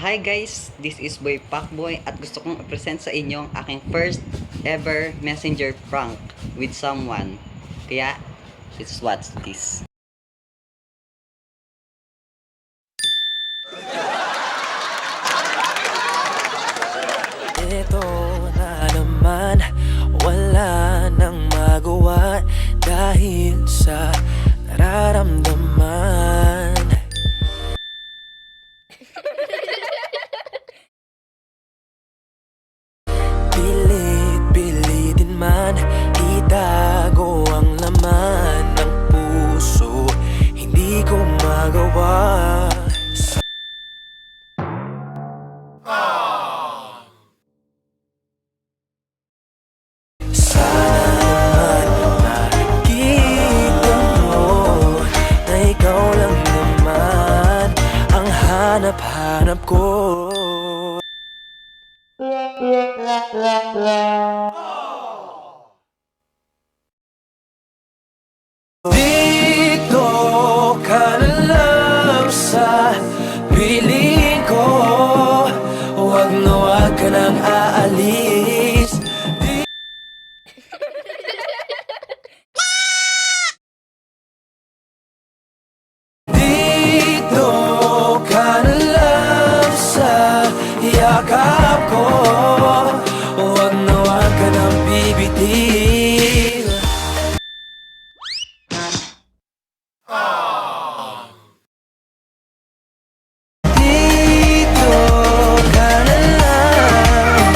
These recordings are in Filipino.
Hi guys, this is Boy Pacboy at gusto kong i-present sa inyo ang aking first ever messenger prank with someone. Kaya, let's watch this. Ito na naman, wala nang magawa dahil sa nararamdaman. Pilit-pilitin man, itago ang laman ng puso, hindi ko magawa. Sana naman makita mo na ikaw lang naman ang hanap-hanap ko. Dito ka na lang sa piling ko, huwag na huwag ka nang aalis. Dito ka na lang sa yakap ko, huwag na huwag ka nang bibitin. Dito ka na lang.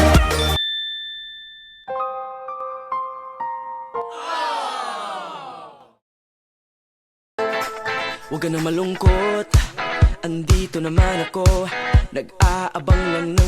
Huwag ka na malungkot, andito naman ako, nag-aabang lang ng